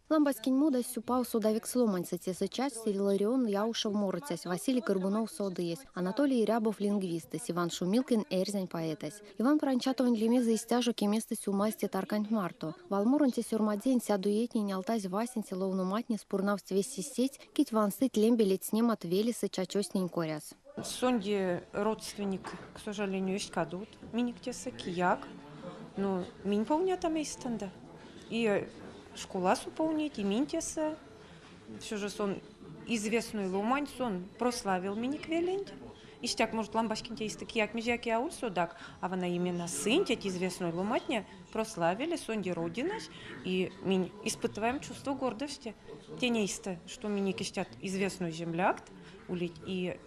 Ламбаськін мудась сюпав судавик сломанцети сейчас Илларион Яушев морцясь, Василий Горбунов содыес, Анатолий Рябов лингвистес, Иван Шумилкин эрзень поэтес. Иван Пранчатовин лемеза истяжу кеместес умасте таркань марто. Валмуронте сюрмадень сядуетни нялтась васенте ловну матни спурнавst весь сеть, кить ванстыть лембелет с ним от велисы чачоснень коряс. Сонди родственник, к сожалению, есть кадут. Миник теса кияк. Ну, мин полня там есть станда. И школа суполнить, и минтеса. Все же сон известную лумань, сон прославил миник веленьте. И стяк, может, ламбашкин есть такие, как мизяки аусудак, а вона именно сын, тетя известную луматня, прославили сонди родинась, и мы испытываем чувство гордости. Те нейсты, что мы кистят известную земляк, улить и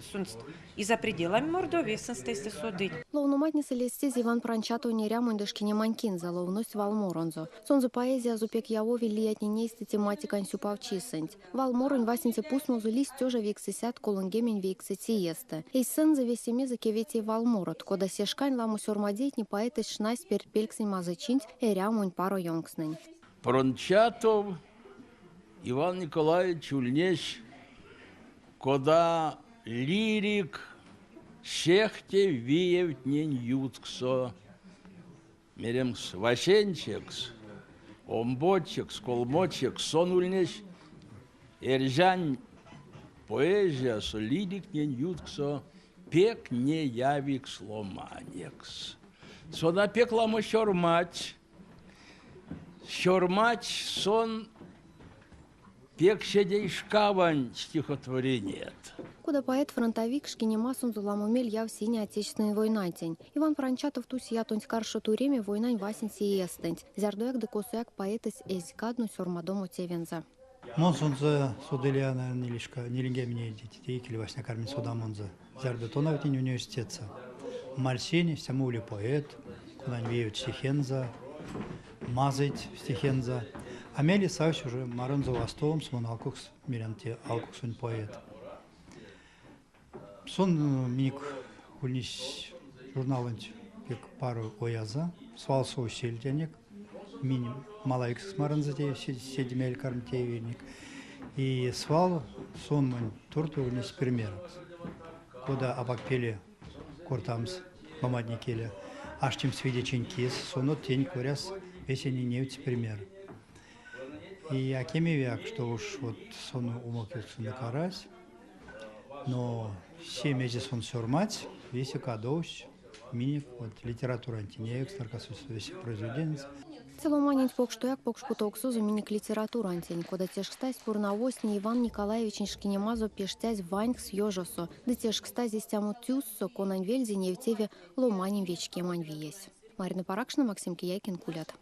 за пределами Мордовии сенстейсты судить. Ловну матни селестез Иван Пранчатов не рямунь дышкине манькин за ловность Валмуронзо. Сонзу поэзия зупек явови лиять не нейсты тематикань сюпавчисэнть. Валмурунь васенце пусмузу лист тёжа вексесят колунгемень вексети есты. Эй сенза весеме за кевети Валмурот, кода сешкань ламу сюрмадейтни поэты шнайс перпельксень мазычинть и рямунь пару йонгснень. Пранчатов Иван Николаевич Ульнеч, кода лирик шехте виевтнень ютксо, меремс васенчекс, омботчекс, колмочекс, сон ульнеч, эржань поэзия со лирикнень ютксо, пек не явикс ломанекс. Сона пекламо щормач сон пек щедей шкавань стихотворение. Куда поэт-фронтовик шкинема сонзу ламумель яв сине отечественной войнайтень. Иван Пранчатов тусь ятонь скаршу туреме войнань васень сиестэнть. Зярдуяк да косуяк поэтес эзикадну сюрмадому тевенза. Монсунза судылиана нелишка нелингемне детей кили васня кармин суда монза. Зярду тоновтень университетса. Мальсини самули поэт, кунань веют стихенза, мазыть стихенза. Амели савш уже маранзо вастовом смон алкукс миранте алкуксун поэт. Сон миник хульнись журналанч пек пару ояза, свал соусиль денег, миним малайкс маранзате седемель кармтевельник. И свал сон мань торту хульнись примеров. Куда абакпеле куртамс мамадникеле. Аж чем свидечень кис, сонот тень куряс весенний невц пример. И акемевяк, что уж вот сону умокился на карась, но все месяцы сон сюрмать, весь кадоусь, миник, вот литература антинеекс, наркосус весь произведенец. Целоманить покштуяк покшпутоксу заменик литературу антень, куда тешкстась пурнавосни Иван Николаевич шкинемазо пештязь ванькс ёжосо, да тешкстась здесь тяму тюссо, конань вельзи невтеве ломаним вечке маньвиесь. Марина Паракшина, Максим Кияйкин, Кулят.